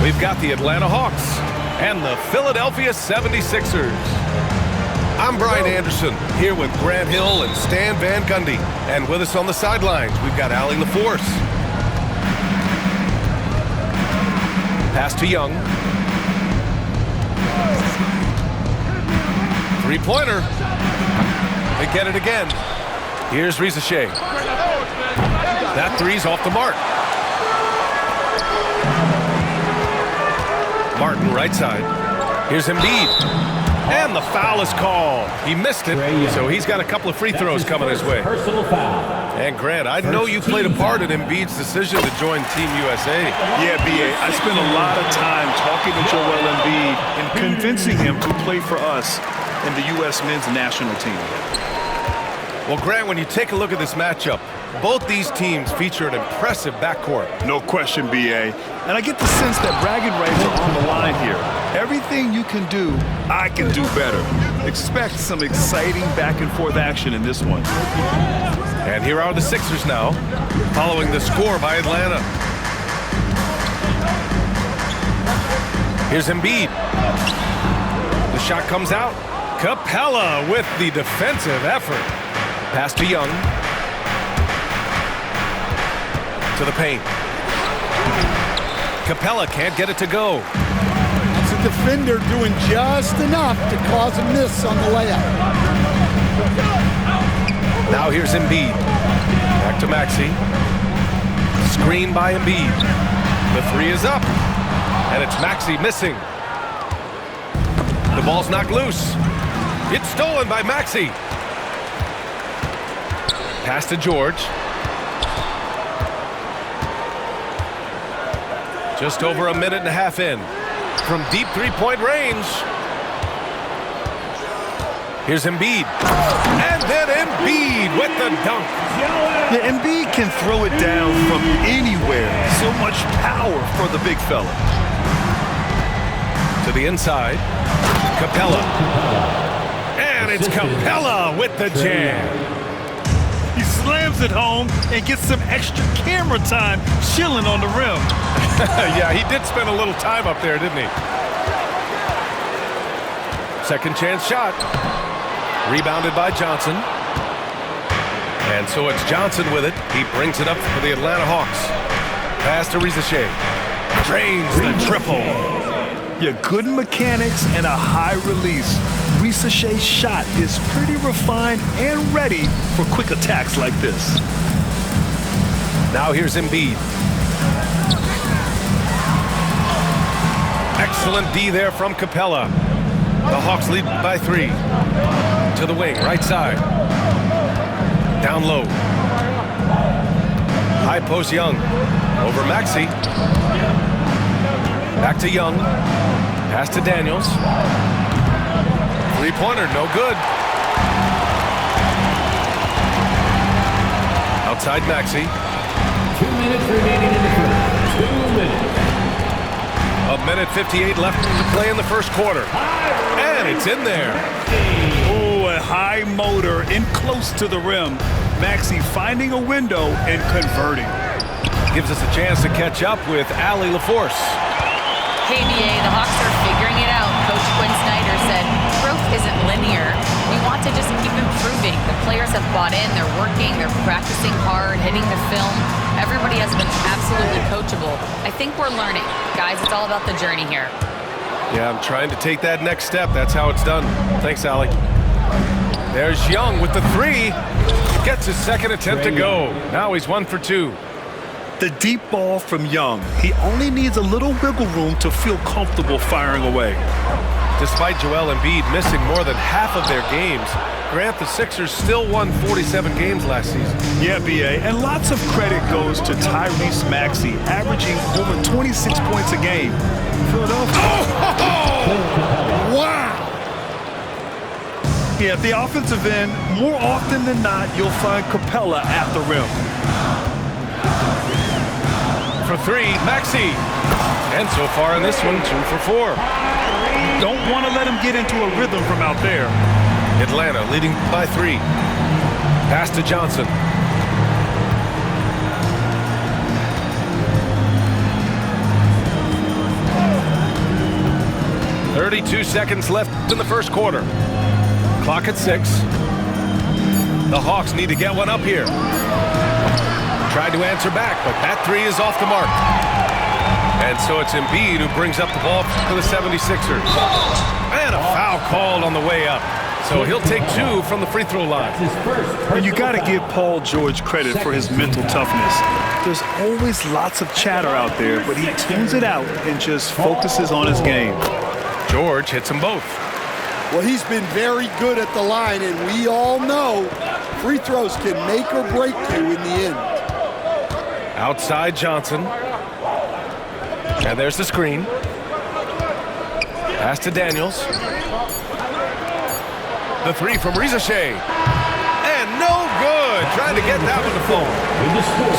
We've got the Atlanta Hawks and the Philadelphia 76ers. I'm Brian Anderson, here with Grant Hill and Stan Van Gundy. And with us on the sidelines, we've got Allie LaForce. Pass to Young. Three-pointer. They get it again. Here's Risacher. That three's off the mark. Martin, right side. Here's Embiid. And the foul is called. He missed it, so he's got a couple of free throws coming his way. Personal foul. And Grant, I know you played a part in Embiid's decision to join Team USA. Yeah, B.A., I spent a lot of time talking to Joel Embiid and convincing him to play for us in the U.S. men's national team. Well, Grant, when you take a look at this matchup, both these teams feature an impressive backcourt. No question, B.A. And I get the sense that bragging rights are on the line here. Everything you can do, I can do better. Expect some exciting back-and-forth action in this one. And here are the Sixers now, following the score by Atlanta. Here's Embiid. The shot comes out. Capella with the defensive effort. Pass to Young. To the paint. Capella can't get it to go. It's a defender doing just enough to cause a miss on the layup. Now here's Embiid. Back to Maxey. Screen by Embiid. The three is up. And it's Maxey missing. The ball's knocked loose. It's stolen by Maxey. Pass to George. Just over a minute and a half in. From deep three-point range. Here's Embiid. And then Embiid with the dunk. Yeah, Embiid can throw it down from anywhere. So much power for the big fella. To the inside. Capella. And it's Capella with the jam. He slams it home and gets some extra camera time chilling on the rim. Yeah, he did spend a little time up there, didn't he? Second chance shot. Rebounded by Johnson. And so it's Johnson with it. He brings it up for the Atlanta Hawks. Pass to Risacher. Drains the triple. Yeah, good mechanics and a high release. Risacher's shot is pretty refined and ready for quick attacks like this. Now here's Embiid. Excellent D there from Capella. The Hawks lead by 3. To the wing, right side. Down low. High post Young. Over Maxey. Back to Young. Pass to Daniels. Three-pointer, no good. Outside Maxey. 2 minutes remaining in the first. 2 minutes. A minute 58 left to play in the first quarter. And it's in there. Oh, a high motor in close to the rim. Maxey finding a window and converting. Gives us a chance to catch up with Allie LaForce. Hey, BA, the Hawks are figuring it out. Coach Quinn Snyder said growth isn't linear. We want to just keep improving. The players have bought in. They're working. They're practicing hard, hitting the film. Everybody has been absolutely coachable. I think we're learning. Guys, it's all about the journey here. Yeah, I'm trying to take that next step. That's how it's done. Thanks, Allie. There's Young with the three. Gets his second attempt to go. Now he's 1 for 2. The deep ball from Young. He only needs a little wiggle room to feel comfortable firing away. Despite Joel Embiid missing more than half of their games, Grant, the Sixers still won 47 games last season. Yeah, B.A., and lots of credit goes to Tyrese Maxey, averaging over 26 points a game. Philadelphia. Wow! Yeah, at the offensive end, more often than not, you'll find Capella at the rim. For 3, Maxey. And so far in this one, 2 for 4. Don't want to let him get into a rhythm from out there. Atlanta leading by 3. Pass to Johnson. "32 seconds left in the first quarter. Clock at 6. The Hawks need to get one up here. Tried to answer back, but that 3 is off the mark. And so it's Embiid who brings up the ball for the 76ers. And a foul called on the way up. So he'll take 2 from the free throw line. And you got to give Paul George credit for his mental toughness. There's always lots of chatter out there, but he tunes it out and just focuses on his game. George hits them both. Well, he's been very good at the line, and we all know free throws can make or break you in the end. Outside Johnson. And there's the screen. Pass to Daniels. The 3 from Rizachet. And no good. Trying to get that one to fall.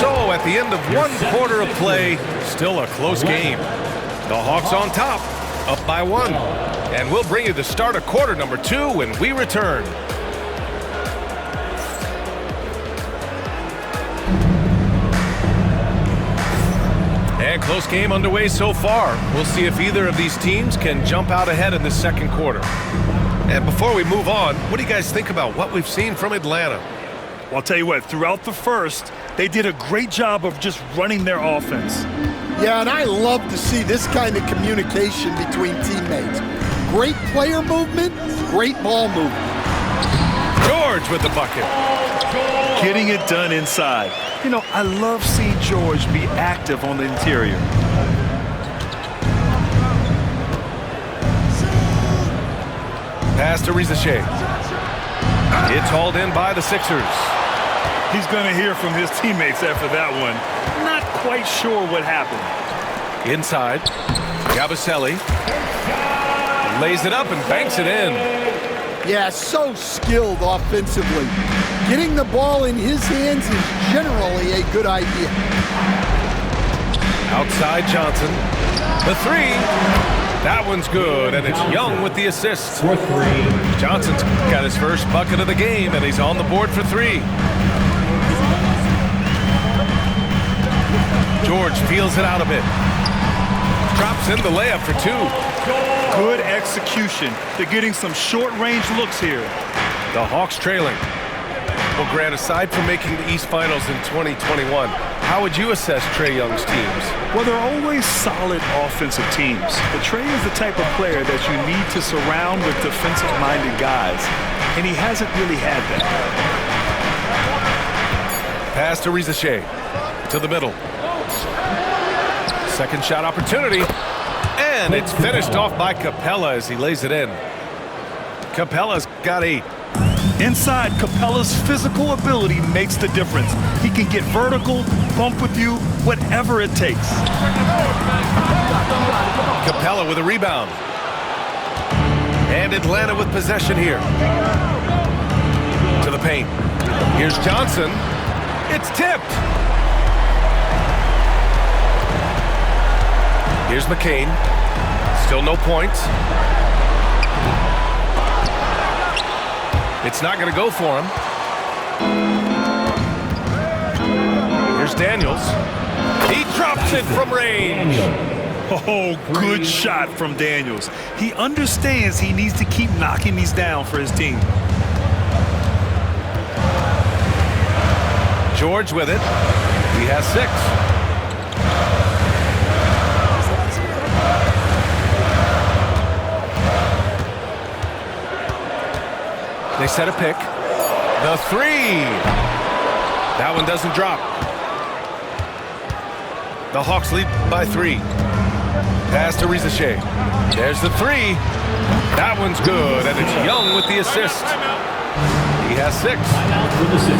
So at the end of 1 quarter of play, still a close game. The Hawks on top, up by 1. And we'll bring you the start of quarter number 2 when we return. And close game underway so far. We'll see if either of these teams can jump out ahead in the second quarter. And before we move on, what do you guys think about what we've seen from Atlanta? Well, I'll tell you what, throughout the first, they did a great job of just running their offense. Yeah, and I love to see this kind of communication between teammates. Great player movement, great ball movement. George with the bucket. Getting it done inside. You know, I love seeing George be active on the interior. Pass to Rizachet. It's hauled in by the Sixers. He's going to hear from his teammates after that one. Not quite sure what happened. Inside, Yabusele lays it up and banks it in. Yeah, so skilled offensively. Getting the ball in his hands is generally a good idea. Outside Johnson. The 3. That one's good, and it's Young with the assist. For 3. Johnson's got his first bucket of the game, and he's on the board for 3. George feels it out a bit. Drops in the layup for 2. Good execution. They're getting some short-range looks here. The Hawks trailing. Well, Grant, aside from making the East Finals in 2021, how would you assess Trae Young's teams? Well, they're always solid offensive teams. But Trae is the type of player that you need to surround with defensive-minded guys, and he hasn't really had that. Pass to Rizachet. To the middle. Second shot opportunity. And it's finished off by Capella as he lays it in. Capella's got 8. Inside, Capella's physical ability makes the difference. He can get vertical, bump with you, whatever it takes. Capella with a rebound. And Atlanta with possession here. To the paint. Here's Johnson. It's tipped. Here's McCain. Still no points. It's not going to go for him. Here's Daniels. He drops it from range. Oh, good shot from Daniels. He understands he needs to keep knocking these down for his team. George with it. He has 6. They set a pick. The 3. That one doesn't drop. The Hawks lead by 3. Pass to Rizachet. There's the 3. That one's good, and it's Young with the assist. He has 6.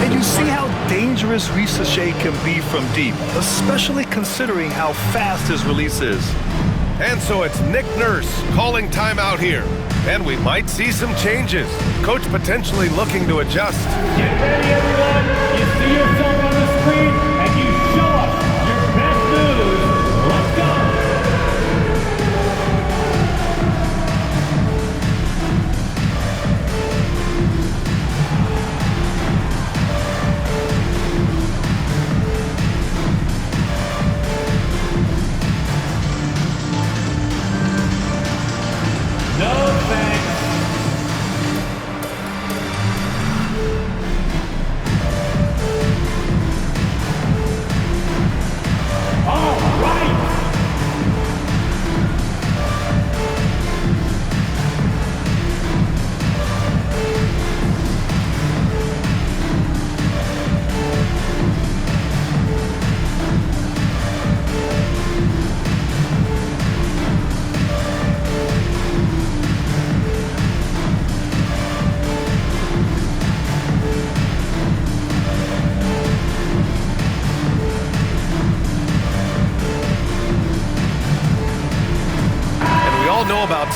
And you see how dangerous Rizachet can be from deep, especially considering how fast his release is. And so it's Nick Nurse calling timeout here. And we might see some changes. Coach potentially looking to adjust. Get ready, everyone. You see yourself on the screen, and you show us your best moves. Let's go.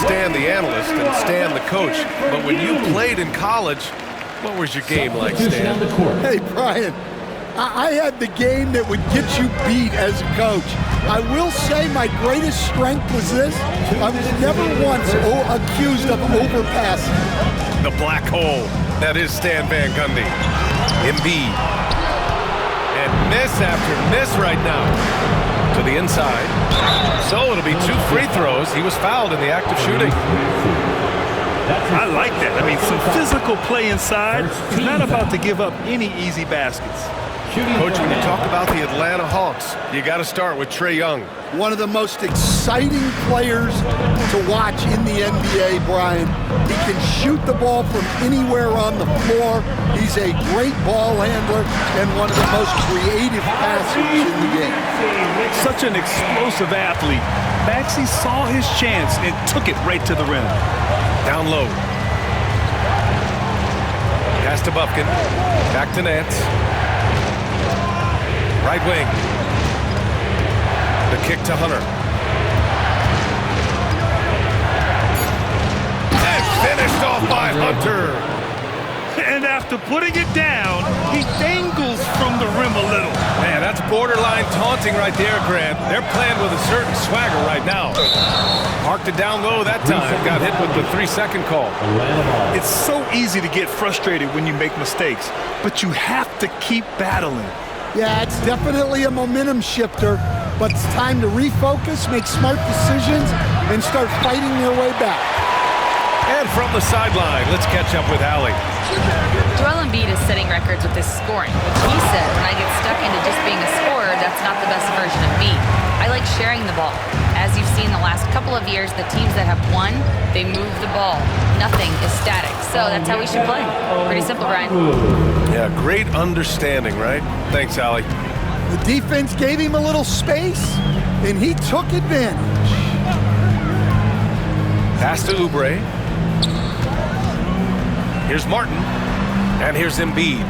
Stan the analyst and Stan the coach, but when you played in college, what was your game like, Stan? Hey, Brian, I had the game that would get you beat as a coach. I will say my greatest strength was this. I was never once accused of overpassing. The black hole. That is Stan Van Gundy. Embiid. And miss after miss right now. To the inside. So it'll be 2 free throws. He was fouled in the act of shooting. I like that. I mean, some physical play inside. He's not about to give up any easy baskets. Coach, when you talk about the Atlanta Hawks, you got to start with Trae Young. One of the most exciting players to watch in the NBA, Brian. He can shoot the ball from anywhere on the floor. He's a great ball handler and one of the most creative passers in the game. Such an explosive athlete. Maxey saw his chance and took it right to the rim. Down low. Pass to Bufkin. Back to Nance. Right wing. The kick to Hunter. And finished off by Hunter. And after putting it down, he dangles from the rim a little. Man, that's borderline taunting right there, Grant. They're playing with a certain swagger right now. Marked it down low that time. Got hit with the 3-second call. It's so easy to get frustrated when you make mistakes, but you have to keep battling. Yeah, it's definitely a momentum shifter, but it's time to refocus, make smart decisions, and start fighting their way back. And from the sideline, let's catch up with Allie. Joel Embiid is setting records with his scoring, which he said, when I get stuck into just being a scorer, that's not the best version of me. I like sharing the ball. As you've seen the last couple of years, the teams that have won, they move the ball. Nothing is static. So that's how we should play. Pretty simple, Brian. Yeah, great understanding, right? Thanks, Allie. The defense gave him a little space, and he took advantage. Pass to Oubre. Here's Martin. And here's Embiid.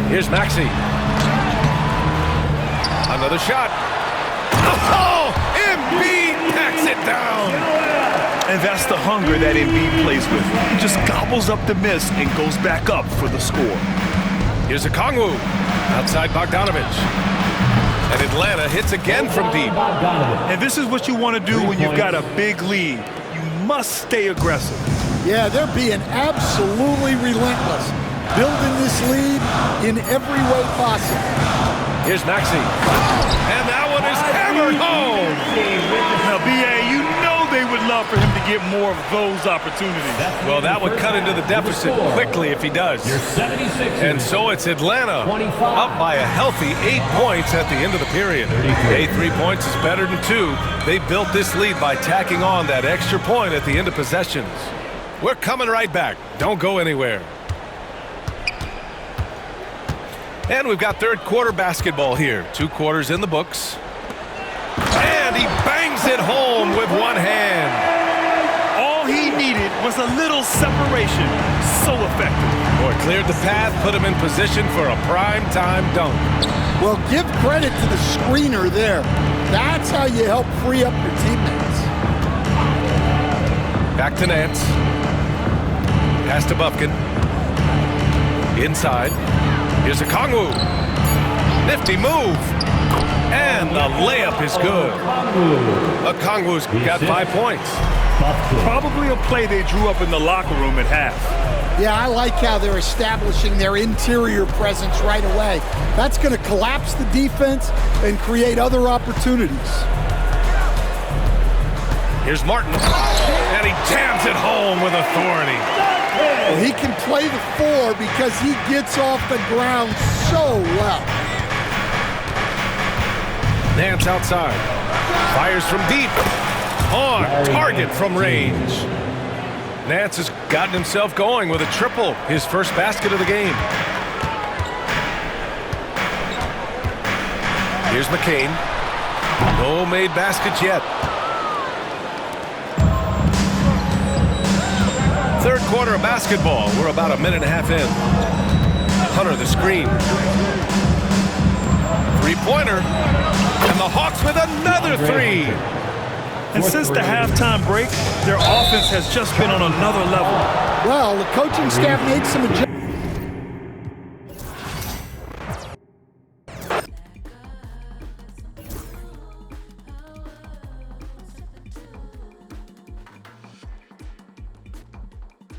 Here's Maxey. Another shot. Oh! Embiid packs it down! And that's the hunger that Embiid plays with. He just gobbles up the miss and goes back up for the score. Here's Okongwu. Outside Bogdanovich. And Atlanta hits again from deep. And this is what you want to do when you've got a big lead. You must stay aggressive. Yeah, they're being absolutely relentless, building this lead in every way possible. Here's Maxey. And that one is hammered home. Now, B.A., you know they would love for him to get more of those opportunities. Well, that would cut into the deficit quickly if he does. And so it's Atlanta up by a healthy 8 points at the end of the period. Hey, 3 points is better than 2. They built this lead by tacking on that extra point at the end of possessions. We're coming right back. Don't go anywhere. And we've got third quarter basketball here. 2 quarters in the books. And he bangs it home with one hand. All he needed was a little separation. So effective. Boy, cleared the path, put him in position for a prime-time dunk. Well, give credit to the screener there. That's how you help free up your teammates. Back to Nance. Pass to Bufkin. Inside. Here's Okongwu. Nifty move. And the layup is good. Okongwu's got 5 points. Probably a play they drew up in the locker room at half. Yeah, I like how they're establishing their interior presence right away. That's going to collapse the defense and create other opportunities. Here's Martin. And he jams it home with authority. Well, he can play the 4 because he gets off the ground so well. Nance outside. Fires from deep. On target from range. Nance has gotten himself going with a triple. His first basket of the game. Here's McCain. No made baskets yet. Third quarter of basketball. We're about a minute and a half in. Hunter the screen. Three-pointer. And the Hawks with another 3. And since the halftime break, their offense has just been on another level. Well, the coaching staff made some adjustments.